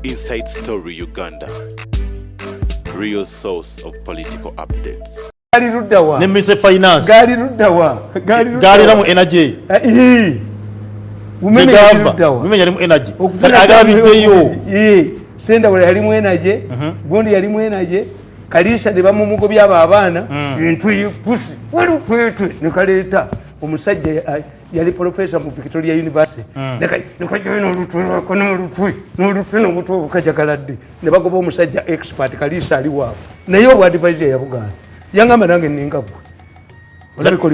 Inside Story Uganda. Real source of political updates. Gali ruddawa. Nemise finance. Gali ruddawa. Gali na mu energy. Umeme ruddawa. Umeme yali mu energy. Agabiddeyo. Senda wale yali mu energy. Bondi yali mu energy. Kalisa ne bamumugo byaba abaana. Entwi pusi. Wali kwetwe ne kaleta omusajja yali professor mu Victoria University. Nekajeno lutwe kono lutwe. No lutwe no buto bukajagaladde. Ne bagoba omusajja expert Kalisa ali waabo. Naye obu advisor ya Buganda. Yangamba nange ningabwe.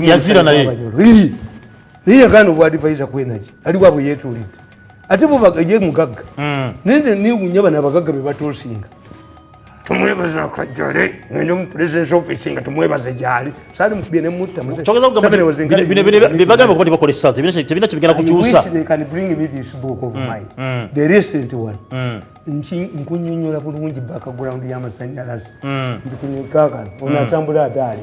Yazira naye. Niye gano obu advisor ku energy. Ali waabo yetulide. Ate buba ye mugagga. Nende ni unyaba nabagagga be batosinga. Tumwebaza kajjale ngendo mu president office nga tumwebaze jali sali mubye ne mutta muse chokeza kugamba bine bagamba ko bakole salt bine kibigenda kukyusa they can bring me this book of mine the recent one nkunyonyola bulungi background ya masanyalazi ndikunyikaga onatambula atali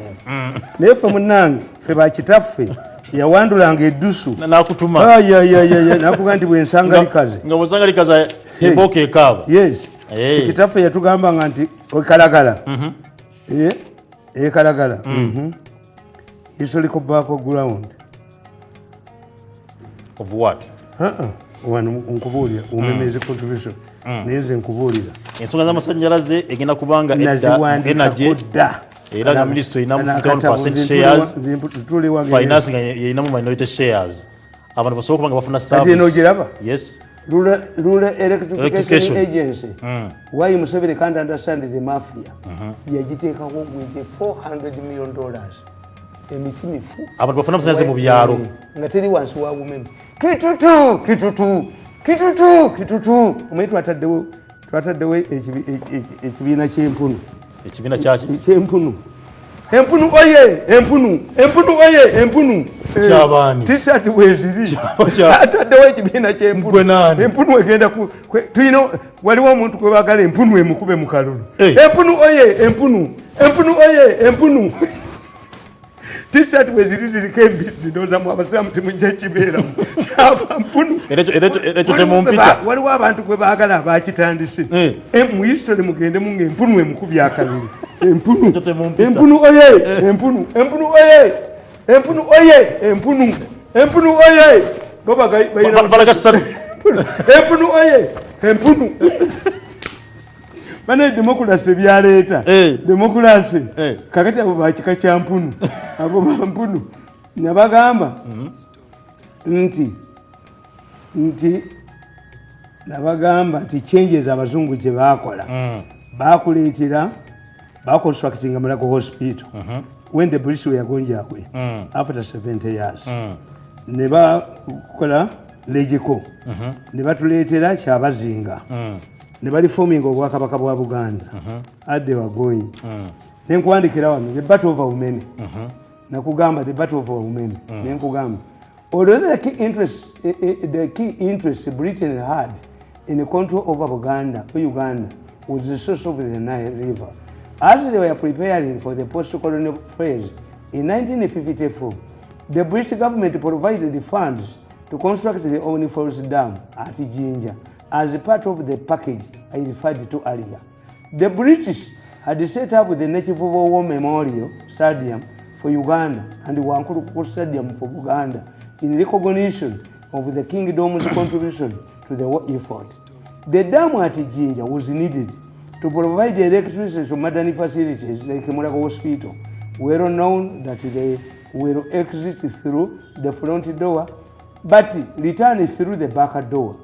nefe munange fe bakitaffe yawandulanga eddusu nakutuma ya nakuga nti bwensanga likaze nga bwensanga likaze eboke ekaba yes kitaffe yatugamba nti okalagala kalagala historical background of what wano nkubulira umemezi contribution neze nkubulira ensonga z'amasanyalaze egenda kubanga energy era na ministry inamu 51% shares finance inamu minority shares abantu basobola kubanga bafuna service yes Rural Electrification Agency. Why Museveni can't understand the mafia? Yajiteka home with $400 million. Emitimifu. Abantu bafuna msanze mu byaro. Ngateri wansi wa women. Kitutu. Umaitu ataddewe ekibina ky'empunu. Ekibina kyaki? Ky'empunu. Empunu oye. Chabani. T-shirt weziri. Ataddewo ekibina ky'empunu. Empunu egenda tuyina waliwo omuntu gwe baagala empunu emukube mu kalulu. Empunu oye. T-shirt weziri ziriko embizzi ndowoozamu abasiraamu temujja kibeeramu. Empunu. Ekyo temumpita. Waliwo abantu gwe baagala abaakitandise. Mu history mugendemu ng'empunu emukubye akalulu. Empunu oye. Goba bayina balagasatu. Empunu. Bane democracy byaleeta. Democracy. Kakati abo bakika kya mpunu. Abo mpunu. Nabagamba. Nabagamba nti changes abazungu gye baakola. Baakuleetera constructing a Malago hospital when the British were going away after 70 years. Never kola legico. Never tuleetera kyabazinga. Never reforming of Wakabaka bwa Buganda. As they were going. Then kuandikira wano the battle of women. Nakugamba the battle of women. Then kugamba. Although the key interest Britain had in the control over Uganda was the source of the Nile River. As they were preparing for the post-colonial phase, in 1954, the British government provided the funds to construct the Omni Falls Dam at Jinja as part of the package I referred to earlier. The British had set up the Native War Memorial Stadium for Uganda and the Wankuru Stadium for Uganda in recognition of the Kingdom's contribution to the war effort. The dam at Jinja was needed to provide the electricity to modern facilities like Mulago Hospital, well known that they will exit through the front door, but return through the back door.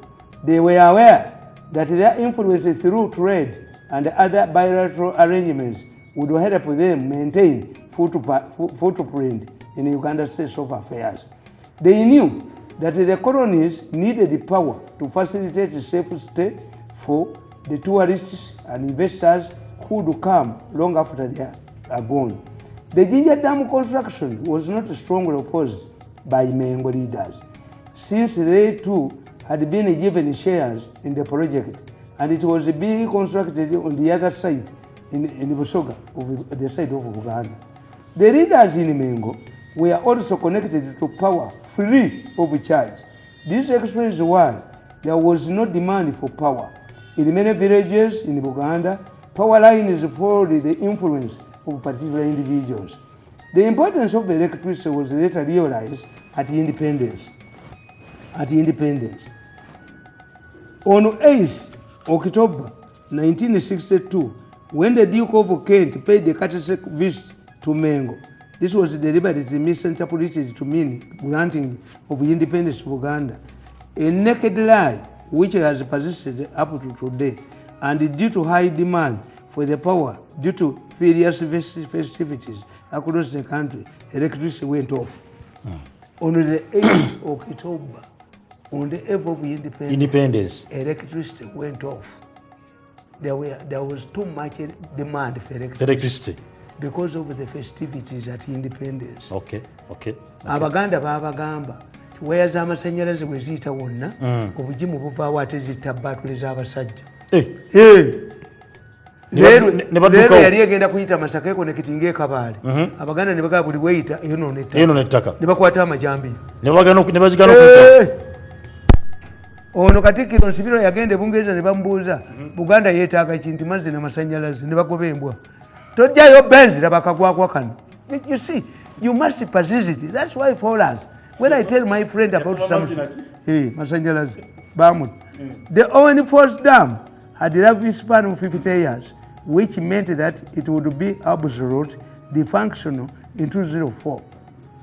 They were aware that their influence through trade and other bilateral arrangements would help them maintain footprint in Uganda's state of affairs. They knew that the colonies needed power to facilitate a safe stay for the tourists and investors who would come long after they are gone. The Jinja Dam construction was not strongly opposed by Mengo leaders, since they too had been given shares in the project, and it was being constructed on the other side, in Busoga, the side of Uganda. The leaders in Mengo were also connected to power free of charge. This explains why there was no demand for power. In many villages in Uganda, power lines followed the influence of particular individuals. The importance of electricity was later realized at independence. On 8th October 1962, when the Duke of Kent paid the courtesy visit to Mengo, this was deliberately misinterpreted to mean granting of independence to Uganda, a naked lie which has persisted up to today, and due to high demand for the power due to various festivities across the country, electricity went off. On the 8th of October, on the eve of independence, electricity went off. There was too much demand for electricity because of the festivities at independence. Okay. Abaganda babagamba waya z'amasanyalaze bwe ziyita wonna obugimu buvaawo ate zita baatule z'abasajja. Leero yali egenda kuyita Masaka ekonekitinga ekabaale, Abaganda ne bagamba buli weyita eyonoona ettaka ne bakwata amajambi ne bagana okuyita. Ono Katikkiro Nsibirwa yagenda e Bungereza ne bamubuuza Buganda yeetaaga ki, nti mazzi n'amasanyalaze, ne bagoba embwa. Tojjayo benzi labakagwagwa kano. You see, you must persist. That's why for us, when I tell my friend about something, masanyalaze bamu. The Owen Falls Dam had a lifespan of 50 years, which meant that it would be absolute, dysfunctional in 2004.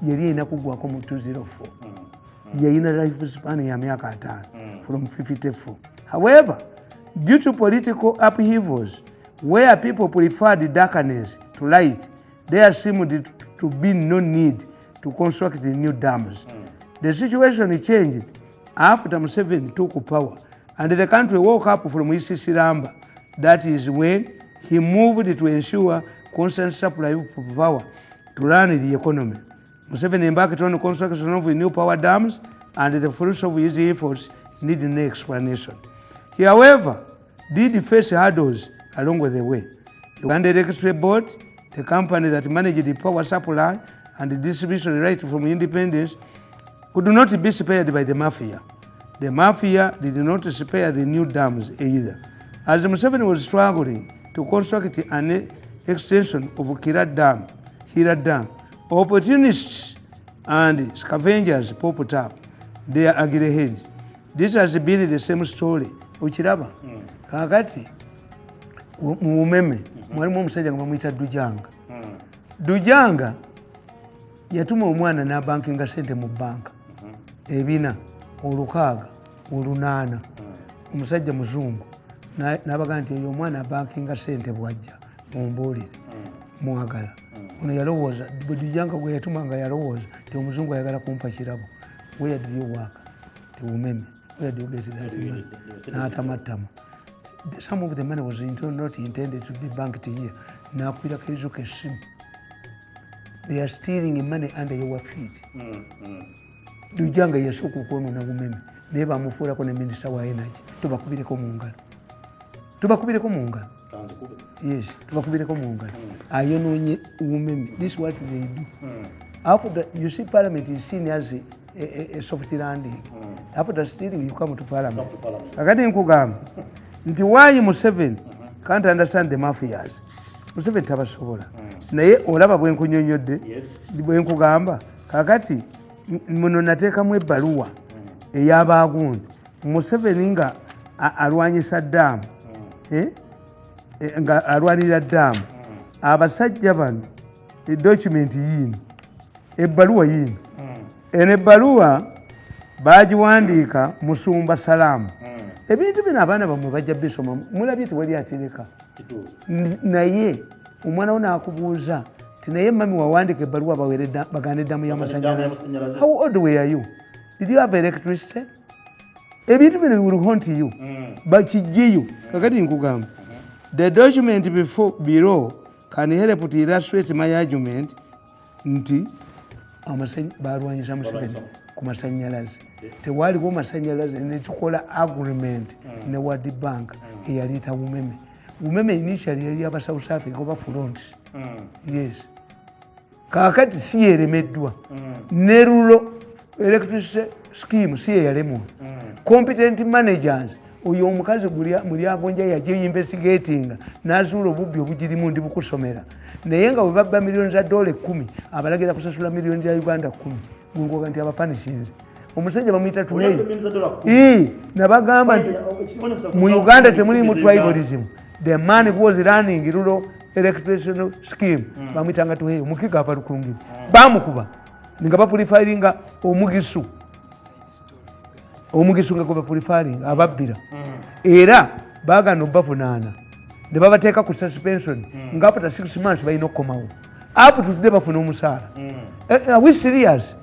Yali ina kugwako mu 204. Yalina lifespan ya miaka 5 from 54. However, due to political upheavals, where people preferred darkness to light, there seemed to be no need to construct new dams. The situation changed after Museveni took power and the country woke up from East Silamba. That is when he moved to ensure constant supply of power to run the economy. Museveni embarked on the construction of new power dams, and the fruits of his efforts need no explanation. He, however, did face hurdles along the way. The Uganda Electricity Board, the company that managed the power supply and the distribution right from independence, could not be spared by the mafia. The mafia did not spare the new dams either. As Museveni was struggling to construct an extension of Hira Dam, opportunists and scavengers popped up their ugly heads. This has been the same story. Uchiraba, kakati, muumeme, mwalimu omusajja nga bamuyita Dujanga. Dujanga yatuma omwana n'abankinga sente mu banka. Ebina, olukaaga, olunaana. Omusajja muzungu. N'abaga nti oyo omwana abankinga sente bwajja, mumbuulire, mwagala. Ono yalowooza, Dujanga gwe yatuma nga yalowooza, ti omuzungu ayagala kumpa kirabo. Where do you work? Umeme. Where do you get that money? Some of the money was not intended to be banked here. Now, they are stealing money under your feet. Dujanga yashuku kono na umeme. Neba mufura kone minister wa energy. Tubakubire ko mungala. Yes, tubakubire ko mungala. Ayononye umeme. This is what they do. After you see parliament is seen as a soft landing. After stealing, you come to parliament. Akati nkugamba nti why Museveni can't understand the mafias. Museveni tabasobola. Naye olaba bwe nkunyonyodde bwe nkugamba kakati muno nateekamu ebbaluwa ey'abaagundi. Museveni nga alwanyisa ddamu nga alwanirira ddamu, abasajja bano edokumenti yiino, ebbaluwa yiino. Eno ebbaluwa bagiwandiika Musumba Salaamu. Ebintu bino abaana bamwe bajja bisoma, mulabye tewali atereka. Naye omwana wo n'akubuuza ti naye mami wawandiika ebbaluwa bagana eddamu y'amasanyalaze. How old were you? Did you have electricity? Ebintu bino will haunt you. Bakijjeyo. Kakati nkugamba. The document below can help to illustrate my argument nti balwanyisa Museveni ku masanyalaze. Tewaliwo masanyalaze ne tukola agreement ne World Bank eyaleeta umeme. Umeme initially yali aba South Africa oba front. Yes. Kakati si yeremeddwa. Nerulo electricity scheme si yalemwa. Competent managers oyo omukazi muli agonja yaje investigating nazuula obubbi obugirimu ndi bukusomera naye nga bwe babba miliyoni za dola 10 abalagera kusasula miliyoni za Uganda 10 ng'oga nti abapanishinze omusajja bamuyita tuneyi nabagamba nti mu Uganda temuli mu tribalism the man who was running rural electoral scheme bamuyitanga tuneyi omukiga apalukulungiri bamukuba nga bapurifiringa omugisu nga gwe bapurifiringa ababbira era bagana obavunaana ne babateeka ku suspension nga after 6 months balina okukomawo up to today bafuna omusaala are we serious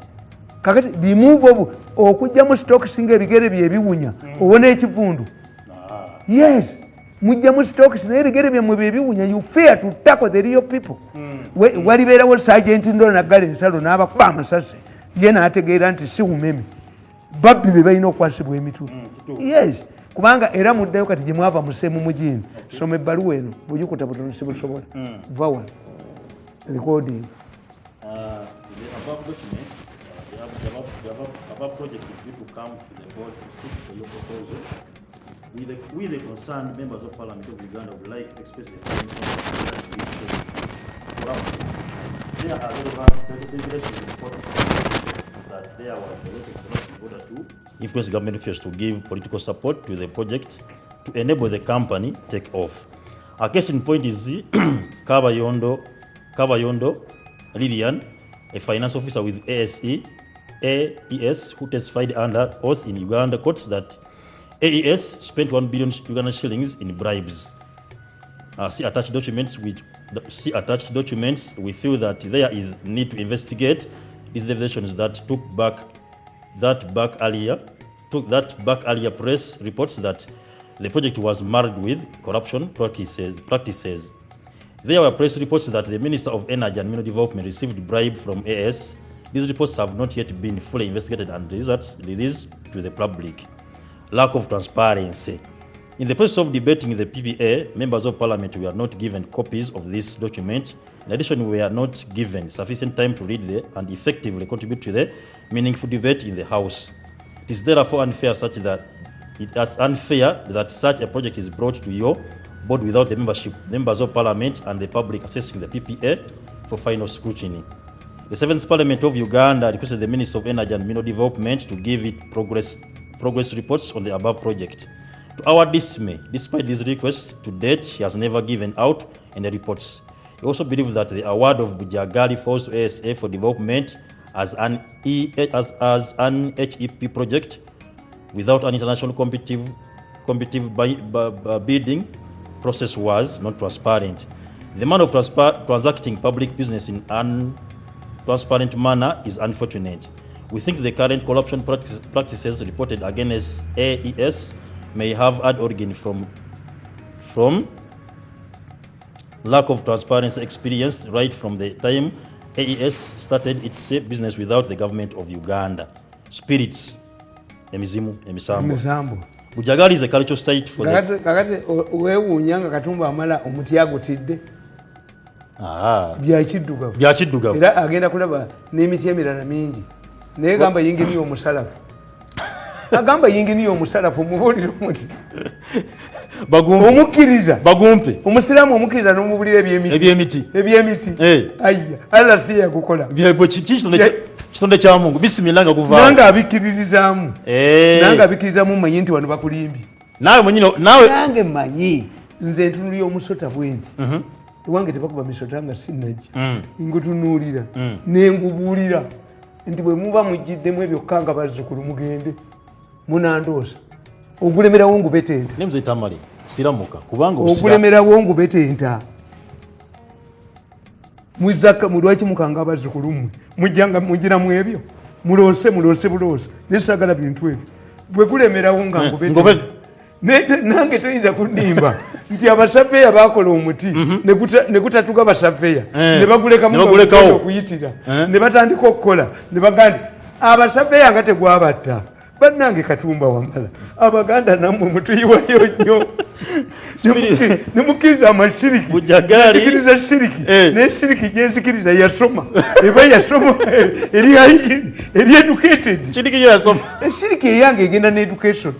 kakati remove okujjamu stocks nga ebigere bye ebiwunya obona ekivundu yes mujjamu stocks naye ebigere byammwe bye ebiwunya you fear to tackle the real people walibeerawo sergeant ndola naggala ensalo n'abakuba amasasi ye n'ategeera nti si umeme babbi be balina okwasibwa emitwe yes kubanga era muddayo kati gye mwava museemu mugini soma ebbaluwa eno bw'ogikuta butono si busobola va wano recording The above project is due to come to the board to seek for your proposal. We the concerned members of Parliament of Uganda would like to express the there are regulations in the court that there was a lot of in order to influence government officials to give political support to the project to enable the company take off. A case in point is Kabayondo Lilian, a finance officer with AES who testified under oath in Uganda courts that AES spent 1 billion Ugandan shillings in bribes. See attached documents. We feel that there is need to investigate these revelations that took back earlier press reports that the project was marred with corruption practices. There were press reports that the Minister of Energy and Mineral Development received bribe from AES. These reports have not yet been fully investigated and results released to the public. Lack of transparency. In the process of debating the PPA, members of Parliament were not given copies of this document. In addition, we are not given sufficient time to read and effectively contribute to the meaningful debate in the House. It is therefore unfair that such a project is brought to your board without the members of Parliament and the public assessing the PPA for final scrutiny. The 7th Parliament of Uganda requested the Minister of Energy and Mineral Development to give it progress reports on the above project. To our dismay, despite this request, to date, he has never given out any reports. We also believe that the award of Bujagali falls to ASA for development as an HEP project without an international competitive bidding process was not transparent. The manner of transacting public business in an transparent manner is unfortunate. We think the current corruption practices reported against AES may have had origin from lack of transparency experienced right from the time AES started its business without the government of Uganda. Spirits, emizimu, emisambo. Bujagali is a cultural site for kakati wewuunyanga Katumba amala omuti agutidde byakiddugavu era agenda kulaba n'emiti emirala mingi naye gamba yinginiyo omusalafu agamba yinginiyo omusalafu mubuulire omuti omukkiriza bagumpe omusiraamu omukkiriza n'omubulira ebyemiti ayya alla si yakukola kitonde kya Mungu bisimila nga kuvaawo nanga abikkiririzaamu manyi nti wano bakulimbi nange manyi nze ntunuulira omusota bwenti ewange tebakuba misota nga sinajja ngutunuulira nengubuulira nti bwe muba mujjiddemu ebyokka nga bazzukulu mugende munandoosa ogulemerawo ngubetenta nemze Tamale siramuka kubanga ogulemerawo ngubetenta mulwaki mukanga abazzukulu mmwe mujjanga mugiramu ebyo mulose bulose nesagala bintu ebyo bwe gulemerawo nga ngubetenta nange toyinza kundimba nti abasafeya bakola omuti ne gutatuka basafeya ne bagulekamu okuyitira ne batandika okukola ne bagandi abasafeya nga tegwabatta bannange Katumba wamala Abaganda nammwe mutuyiwayo nnyo nemukkiriza amashiriki bujagali shiriki neshiriki gyenzikiriza yasoma eba yasoma eri educated shiriki yasoma eshiriki eyange egenda ne education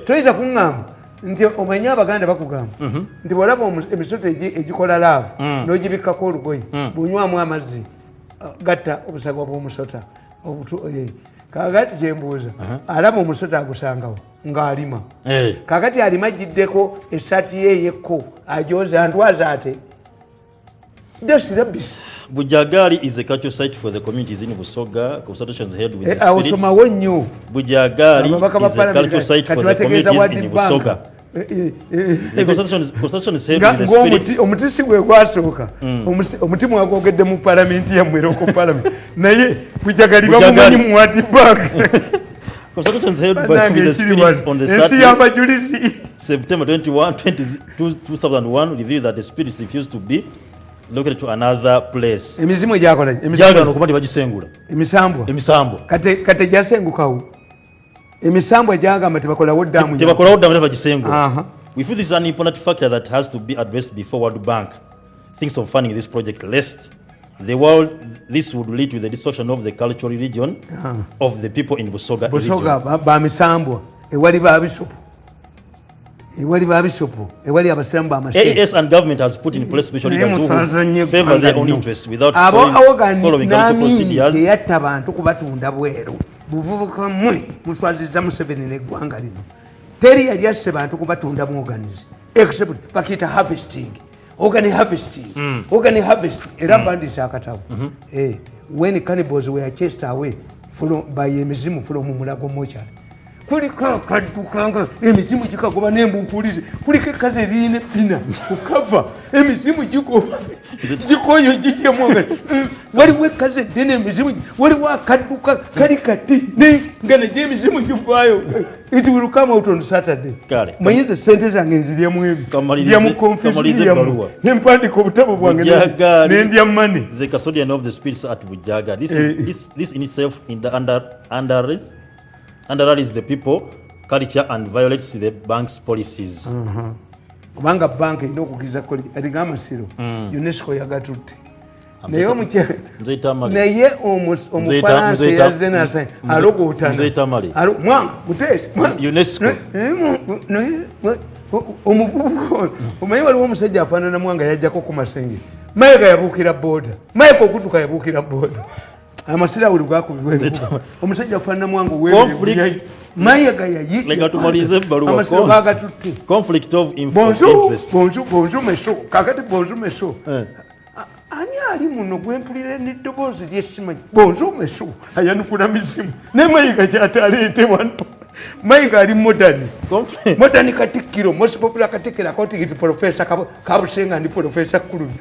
toyinza kuŋŋamba nti omanye abaganda bakugamba nti bwolaba emisota egikola laavu n'ogibikako olugoye bunywamu amazzi gatta obusagwa bw'omusota kakati kyembuuza alaba omusota agusangawo ng'alima kakati alima agiddeko essaati ye eyekko ajoza ntwaza ate dasirabisi. Bujagali is a cultural site for the communities in Busoga. Consultations held with the spirits. Bujagali is a cultural site for the communities in Busoga. The consultations held with the spirits. Omutisi gwe gwasooka omuti mwagwogedde mu palamenti yammwe local parliament naye Bujagali bamumanyi mu World Bank. Consultations held with the spirits on the Saturday, September 21, 2001 revealed that the spirits refused to be located to another place. Emizimu gyakola gyagana okuba tebagissengula emisambo kate gyasengukawo emisambo gyagamba tebakolawo ddamu tebagisengula. We feel this is an important factor that has to be addressed before World Bank thinks of funding this project, lest this would lead to the destruction of the cultural religion of the people in Busoga bamisambwa ewali babishopu AES and government has put in place special leaders who favor their own interests without following government procedures. Yatta bantu kubatunda bweru buvubuka mmwe muswaziza Museveni n'eggwanga lino teri yali asse bantu kubatunda mu organize except bakita harvesting era bandisa akatabo when cannibals were chased away by emizimu from Mulago Mochari kuliko kadukanga emizimu gikagoba nembukulize kuliko ekaze line pina ukava emizimu gikoyo gikyemwoga waliwo ekaze dene emizimu waliwo akaduka kali kati ngana emizimu givaayo. It will come out on Saturday. Mayinza sente zange nzirya mwemi ndya mu confusion nempandika obutabo bwange nendya money. The custodian of the spirits at Bujaga. This in itself underlies the people culture and violates the bank's policies. Kubanga bank ino okugiza koli alinga amasiro UNESCO yagatutte naye omufalansa yazze nasa alogotana mwanga mutesi UNESCO omanyi waliwo omusajja afaanana mwanga yajjako ku masenge mayega yabuukira booda mayega okutuka yabuukira booda amasira buli gakubibwa omusajja afaanana mwanga mayega amasiro gagatutte conflict of interest. Bonjour meso kakati bonjour meso ani ali muno gwempulire n'eddoboozi ly'essimanyi bonjour meso ayanukula mizimu ne mayiga kyataleete wano mayiga ali modern katikkiro most popular katikkiro akotigiti professor kabusenga ndi professor Kulumi.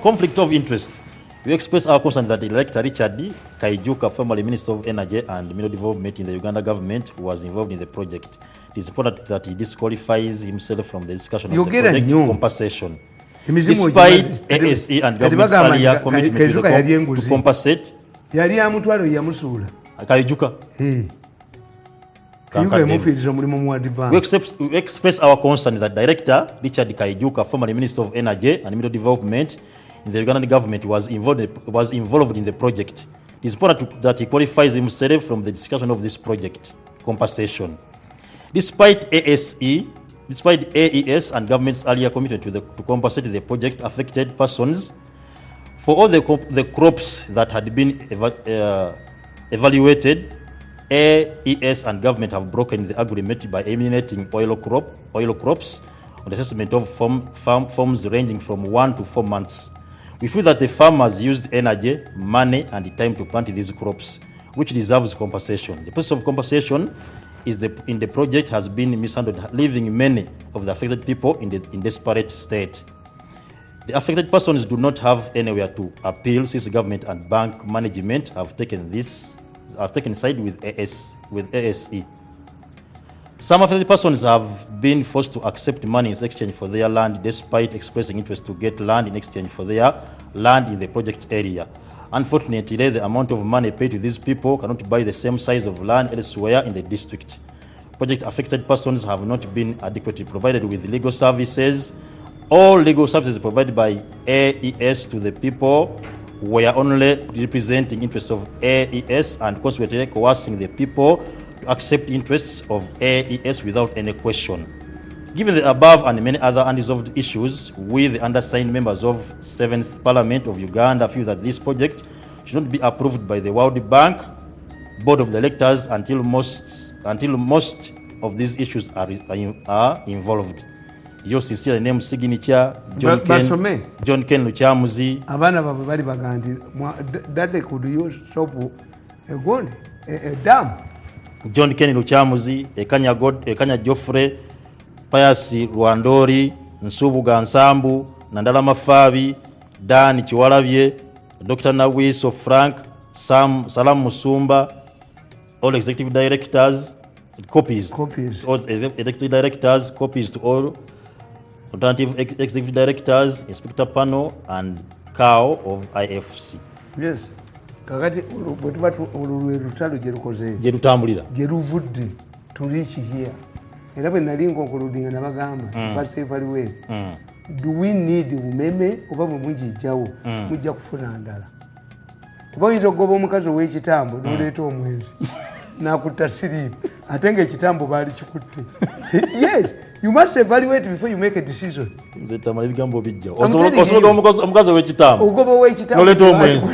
Conflict of interest. We express our concern that Director Richard Kaijuka, formerly Minister of Energy and Mineral Development in the Uganda government, was involved in the project. It is important that he disqualifies himself from the discussion of the project compensation. Despite ASE and government's earlier commitment to compensate, Kaijuka. We express our concern that Director Richard Kaijuka, formerly Minister of Energy and Mineral Development in the Ugandan government, was involved in the project. It is important that he qualifies himself from the discussion of this project compensation. Despite AES and government's earlier commitment to compensate the project affected persons for all the crops that had been evaluated, AES and government have broken the agreement by eliminating oil crops on the assessment of farms ranging from 1 to 4 months. We feel that the farmers used energy, money, and time to plant these crops, which deserves compensation. The process of compensation in the project has been mishandled, leaving many of the affected people in desperate state. The affected persons do not have anywhere to appeal since government and bank management have taken side with ASE. Some affected persons have been forced to accept money in exchange for their land, despite expressing interest to get land in exchange for their land in the project area. Unfortunately, the amount of money paid to these people cannot buy the same size of land elsewhere in the district. Project affected persons have not been adequately provided with legal services. All legal services provided by AES to the people were only representing interests of AES and consequently coercing the people to accept interests of AES without any question. Given the above and many other unresolved issues, we, the undersigned members of 7th Parliament of Uganda, feel that this project should not be approved by the World Bank Board of Directors until most of these issues are involved. Your sincere name signature John Ken Luchamuzi. Abana babu bali baganti that they could use soap a dam. John Ken Luchamuzi, Ekanya Joffre, Payasi Rwandori, Nsubu Gansambu, Nandala Mafabi, Dan Chiwalabye, Dr. Nawiso Frank, Salam Musumba, all executive directors, copies. All executive directors, copies to all alternative executive directors, Inspector Panel, and CAO of IFC. Yes. Kakati olutalo jerutambulira jeruvudde to reach here. Era bwe nali nkonkoludinga nabagamba but evaluate. Do we need umeme oba bwe mujijjawo mujja kufuna ndala? Kuba oyinza okugoba omukazi ow'ekitambo n'oleeta omwezi n'akutta siriimu ate ng'ekitambo baali kikutte. Yes, you must evaluate before you make a decision. Nze Tamale ebigambo bijja osobola omukazi ow'ekitambo ogoba ow'ekitambo n'oleeta omwezi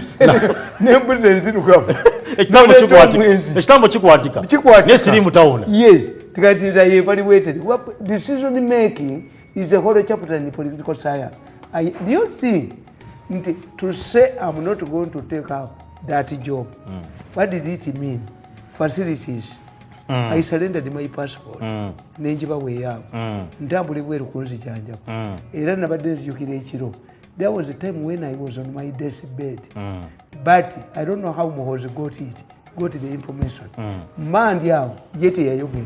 n'embuzi enzirugavu ekitambo kikwatika naye siriimu tawona. Yes, tikati nze evaluated. Decision making is a whole chapter in political science. Do you think to say I'm not going to take up that job, what did it mean? Facilities. I surrendered my passport. Nenjiba weyawo. Ntambule bweru kunzijanja. Era nabadde nzijukira ekiro. There was a time when I was on my deathbed. But I don't know how MUHOOZI got the information. Mandi awo yete yayogera.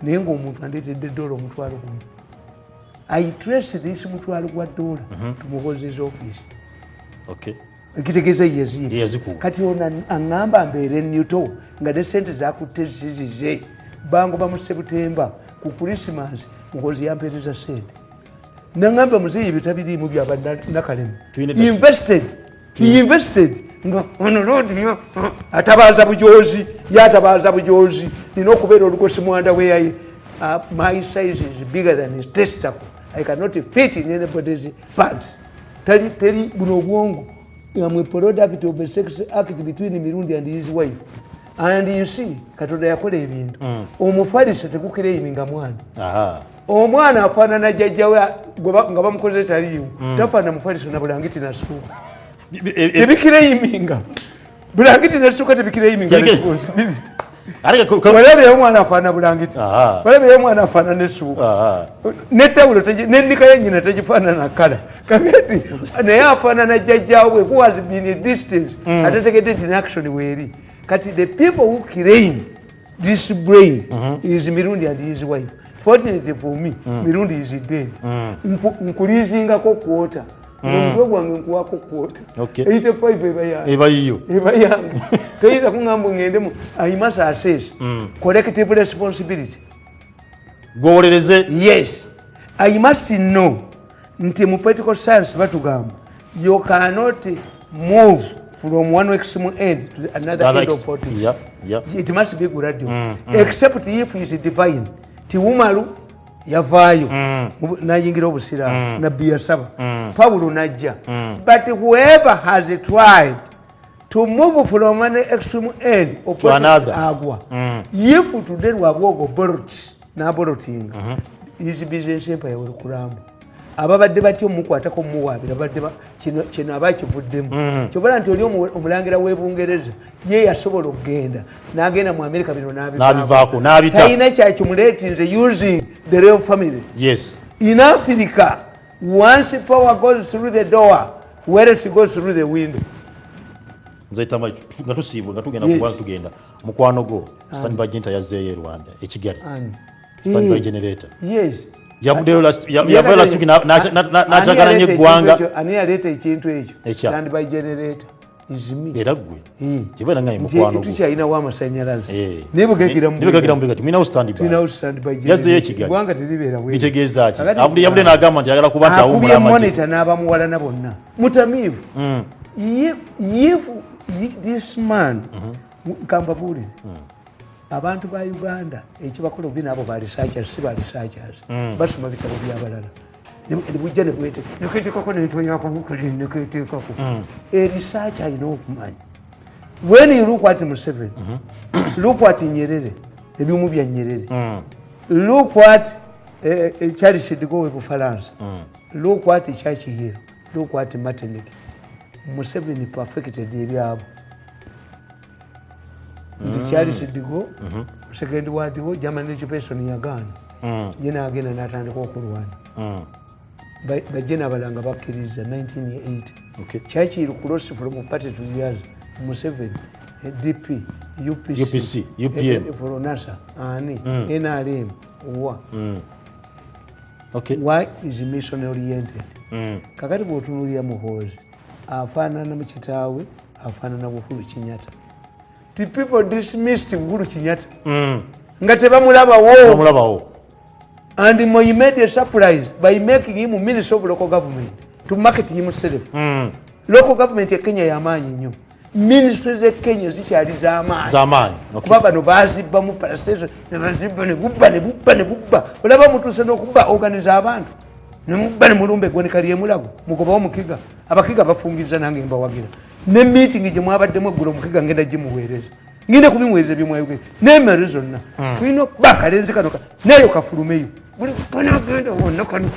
Naye ng'omuntu andeetedde $1 1000. I traced this $1 to MUHOOZI's office. Okay. Ekitegeeza yezikuwa. Kati ona aŋŋamba mbeere Newton nga ne ssente zaakutte zizize bangoba mu September ku Christmas MUHOOZI yampeereza ssente. Naŋŋamba muzeeyi bitabiriimu byaba nakalemu. He invested. Ono Lord atabaaza bujoozi yatabaaza bujoozi nina okubeera olugosi mwanda weyaye. My size is bigger than his testicle. I cannot fit in anybody's pants. Teri buno obwongo. I'm a product of a sex act between Mirundi and his wife. And you see, Katonda yakola ebintu. Omufalisa tekukireyiminga mwana. Omwana afaanana jjajjawe nga bamukoze taliiwo. Tafaanana mufalisa na bulangiti nasuuka. Tebikireyiminga. Bulangiti nasuuka tebikireyiminga. Walabeyo omwana afaanana bulangiti. Walabeyo omwana afaanana essuuka. N'ettawulo n'ennika yennyina tegifaanana kala. Kakati naye afaanana jjajjaawe who has been a distance atetegedde nti action weeri. Kati the people who claim this brain is Mirundi and his wife. Fortunately for me, Mirundi is dead. Nkuliizingako kwota. Omutwe gwange nkuwako kwota. 85 eba yiyo. Eba yange. Toyinza kuŋŋamba ŋŋendemu. I must assess collective responsibility. Gwowolereze. Yes. I must know nti mu political science batugamba you cannot move from one extreme end to another end of politics. It must be gradual. Except if it is divine. Tiwumalu yavaayo n'ayingira obusiraamu nabbi yasaba Pawulo n'ajja. But whoever has tried to move from one extreme end to another agwa. If today wabwogo borot n'aborotinga his business empire will kuramba. Ababadde batyo mukwatako muwaabira badde kino abakivuddemu. Kyobala nti oli omulangira w'Ebungereza ye yasobola okugenda n'agenda mu America bino n'abivaako n'abita. Talina kyakimuleetinze using the royal family. Yes. In Africa, once power goes through the door, wealth goes through the window. Nze Tamale nga tusiibwe nga tugenda kubanga tugenda mukwano go standby generator yazzeeyo e Rwanda e Kigali. Standby generator. Yes. Yavuddeyo last week n'akyagala nnyo eggwanga. Ani yaleeta ekintu ekyo standby generator is me. Era ggwe kibeera nga ye mukwano gwo. Tukyalinawo amasannyalaze. Naye bwegagira mu bigati tulinawo standby. Yazzeeyo e Kigali. Eggwanga teribeera bwe. Bitegeeza ki? Yavudde n'agamba nti ayagala kuba nti awummula amagye. Akubye monitor n'abamuwalana bonna. Mutamiivu. If this man Kambabule abantu ba Uganda ekibakola obi nabo ba researchers si ba researchers basoma bitabo byabalala nebujja nebwete neketekako netonyako bukuli neketekako research alina okumanya. When you look at Museveni, look at Nyerere, ebimu bya Nyerere, look what Charles should go with France, look what Churchill here, look what Martin Museveni perfected the area. The Charles should go, second word go, German education in Uganda, Yena again and Nathan one. By Jena Balanga Bakiriza 1980. Okay. Churchill crossed from party to the years. Museveni, DP, UPC, UPN, for NASA, NRM, what? Okay. Why is mission oriented? Kakati botunulia MUHOOZI, afana na mchitawe, afana na Uhuru Kenyatta. The people dismissed Uhuru Kenyatta. Ngateba mulaba wo. And he made a surprise by making him minister of local government to market himself. Local government ya Kenya yamanyi nnyo. Ministries of Kenya zikyali z'amaanyi kuba bano baazibba mu parastation ne bazibba ne bubba olaba mutuuse n'okubba organize abantu ne mubba ne mulumba eggwanika ly'emulago mugobawo mukiga abakiga bafungiriza nange mbawagira ne meeting gye mwabaddemu eggulo mukiga ngenda gimuweereza ngenda kubimuweereza byemwayogera n'emmere zonna tulina okuba akalenzi kano neeyo kafulumeyo buli kanagenda wonna kano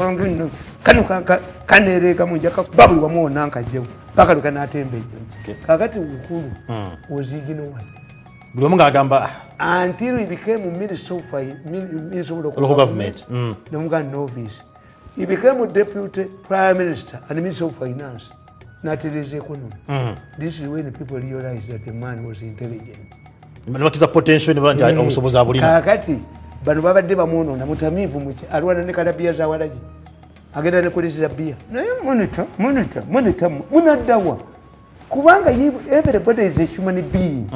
kaneereega munjaka kuba buli wamu wonna nkajjewo paka lukanatembeyo kakati ukulu was ignored buli omu ng'agamba until he became minister of local government novice. He became a deputy prime minister and minister of finance, not his economy. This is when people realized that the man was intelligent. Potential kakati bano babadde bamunoona mutamiivu muki alwana ne kalabiya zawalagi agenda nekoleseza bbiya naye monitor munaddawa kubanga everybody is a human being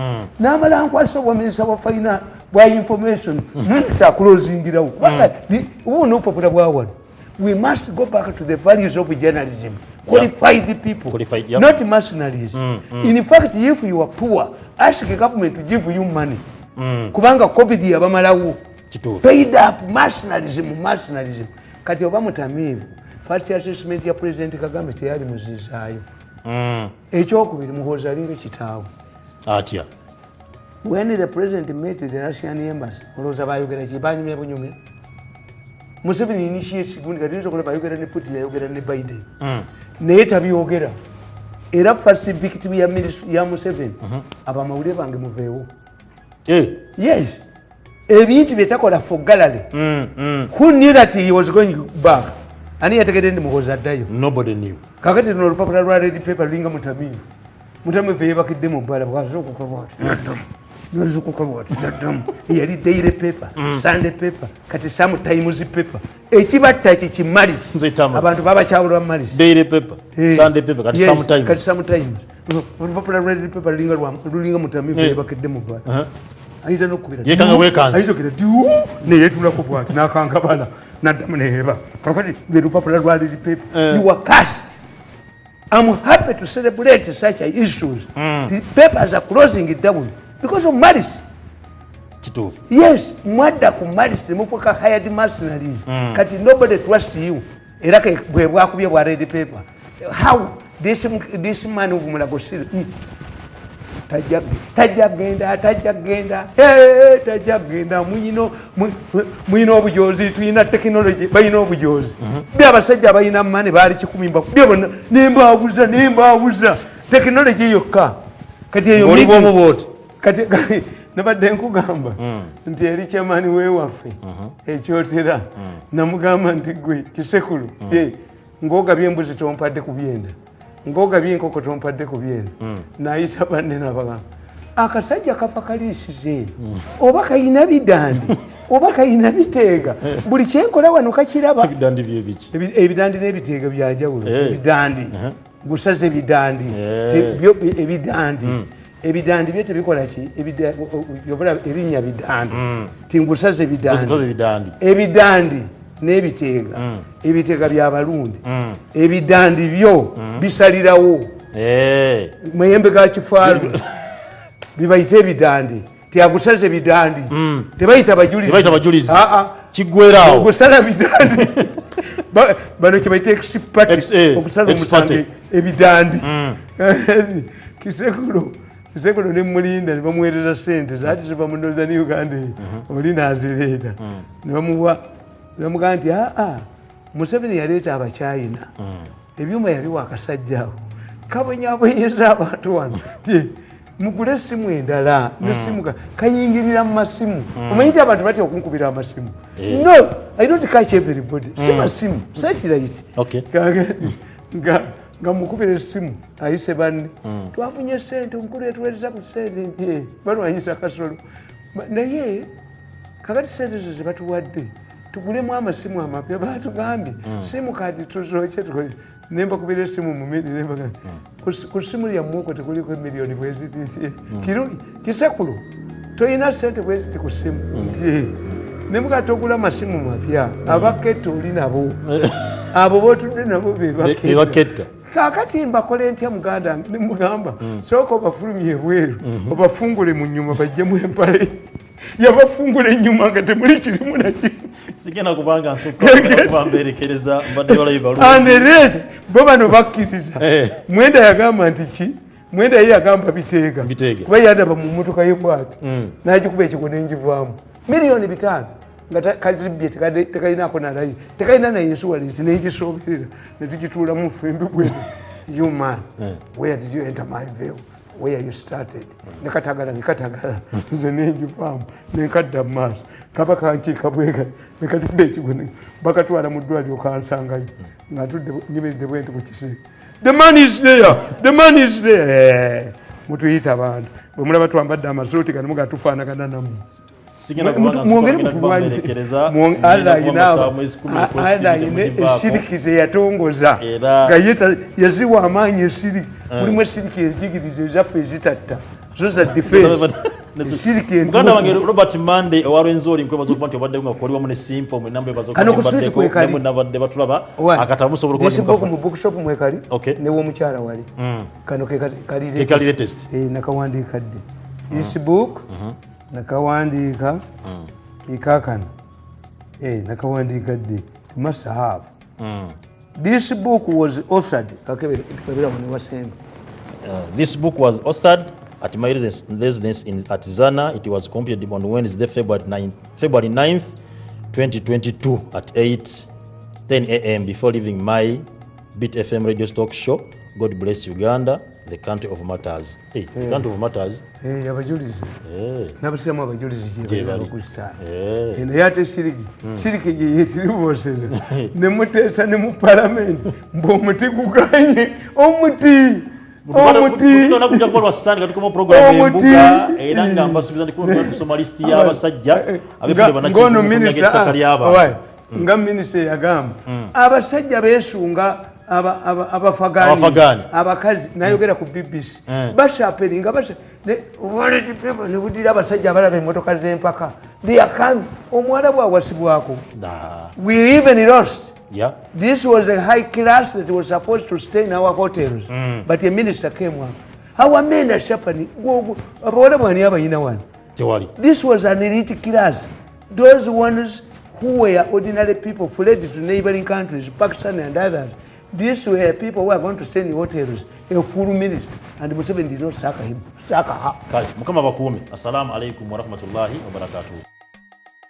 n'amala nkwasa obwaminisita bwa fina bwa information monitor akulozingirawo kubanga ubuno obupapula bwawano. We must go back to the values of journalism. Qualified people, not mercenaries. In fact, if you are poor, ask the government to give you money. Kubanga COVID yabamalawo. Paid up mercenarism. Kati oba mutamiivu. First assessment ya President Kagame teyali muzizaayo. Ekyokubiri MUHOOZI alinga kitaawo. Atya. When the president met the Russian embassy, olowooza baayogera ki banyumya bunyumya. Museveni initiates gundi kati okola bayogera ne Putin yayogera ne Biden. Naye tabyogera. Era first victim ya Museveni abamawulire bange muveewo. Yes. Ebintu byetakola for gallery. Who knew that he was going back? Ani yategedde ndi MUHOOZI addayo. Nobody knew. Kakati no olupapula lwa red paper lulinga mutamiivu. Mutamiivu yebakidde mu bbala bwazookukolwati. Yali daily paper, Sunday paper, kati sometimes paper. Ekibatta kimalisi. Abantu babakyawulwa malisi. Daily paper, Sunday paper, kati sometimes. Kati sometimes. Olupapula lwa red paper lulinga mutamiivu yebakidde mu bbala. Ayita n'okubira. Yekanga weekanze. Ayita okira diwu ne yeetulako bw'ati n'akanga bala n'addamu neeba. Kakati lupapula lwa red paper. You are cast. I'm happy to celebrate such issues. The papers are closing it down because of malice. Yes, mwadda ku malice mufuka hired mercenaries. Kati nobody trusts you. Era ke bwe bwakubye bwa red paper. How this man of Mulagosiri tajagenda mwino obujozi tulina technology bayina obujozi byabasajja bayina mane bali 10 byabona nembabuza technology yokka kati eyo olibomu boti kati nabadde nkugamba nti eri kyamani wewaffe ekyotera namugamba nti gwe kisekulu ng'ogabye embuzi tompadde ku byenda ng'ogabye enkoko tompadde ku byenda nayita banne nabagamba akasajja kafa kaliisize oba kayina bidandi oba kayina biteega buli kyenkola wano kakiraba ebidandi byebiki ebidandi n'ebiteega byanjawulo ebidandi gusaze ebidandi ebidandi byo tebikola ki yobola erinnya bidandi tingusaze ebidandi n'ebiteega ebiteega by'abalundi ebidandi byo bisalirawo mayembe ga kifaalu bibayite ebidandi tiagusaze bidandi tebayita bajulizi kigwerawo ogusala bidandi bano kibayita expert okusala omusange ebidandi kisekulo ne mulinda ne bamuweereza sente zaati zebamunoza ne Uganda oli nazireeta ne bamugaa nti Museveni yaleeta abachina ebyuma yali wakasajjaawo kabwenyabwenyeza abantu wano mugule essimu endala nesimu kayingirira mu masimu omanyi nti abantu batya okunkubira amasimu no I don't catch everybody si masimu satellite nga mukubira essimu ayise banne twafunye sente omukulu yetuweereza ku sente balwanyisa kasolo naye kakati sente zo zebatuwadde tugulemu amasimu amapya batugambye simu kadi tuzoke nemba kubira essimu mumiri nemba ku simu lyammwe okwo tekuliko emiliyoni bweziti kirungi kisekulu toyina sente bweziti ku simu nemuga togula masimu mapya abaketta oli nabo abo botudde nabo bebaketta kakati mbakole ntya muganda nemugamba sooka obafulumye ebweru obafungule mu nnyuma bajjemu empale yabafungula ennyuma nga temuli kirimu nakimu sigenda kubanga nsukka mberekereza mbadde balayiva anderes bo bano bakkiriza mwenda yagamba nti ki mwenda ye yagamba biteega kuba yandaba mu mmotoka ye bwati n'agikuba ekigwo n'enjivaamu miliyoni 5 nga kalibye tekalinaako nalayi tekalina naye insuwalensi n'egisoberera ne tugituulamu ffembi bwe human where did you enter my veil where you started nekatagala nze nenjivaamu nenkadda mu maaso kaba kankiika bwega nekatudde ekigwo bakatwala mu ddwaliro kansangayo nga ntudde nyimiridde bwenti ku kisiika the man is there mutuyita abantu bwe mulaba twambadde amasuuti gano mugatufaanagana namu ayina esiriki zeyatongoza nga yaziwa amaanyi esiriki mulimu esiriki ezigiriza ezaffe ezitatta zo za muganda wange Robert Mande owarwenzoli nkwebaza okuba nti obadde nga koliwamu ne simple mwenamba ebazokubaddeko batulaba akatabo musobola okuba mu bookshop mwekali newomukyala wali kano kekali latest nakawandiika dde this book nakawandiika ikakano nakawandiika dde must have this book was authored kakebera wano wasemba this book was authored at my residence at Zana. It was completed on Wednesday, February 9th, 2022 at 8:10 a.m. before leaving my Beat FM radio stock show. God bless Uganda, the country of matters. The country of matters. Abajulizi. Nabasema abajulizi jebali kusta. Yate shiriki yetiriwoseza. Nemutesa ne mu parliament. Mbo muti kuganye omuti. Omuti nakuja kwa wasani katika mu program y'embuga era ngamba subiza ndikuno kusoma list y'abasajja abefule banachi ngono minister nga minister yagamba abasajja besunga abafagani abakazi nayogera ku BBC bashaperinga ne budira abasajja abalaba emmotoka z'empaka byakami omwana bwawasibwako we even lost. This was a high class that was supposed to stay in our hotels, but a minister came up. Our men are sharpening. This was an elite class. Those ones who were ordinary people fled to neighboring countries, Pakistan and others. These were people who were going to stay in hotels. A full minister, and Museveni did not sack him. Sack her. Mukama bakume. Assalamu alaikum wa rahmatullahi wa barakatuh.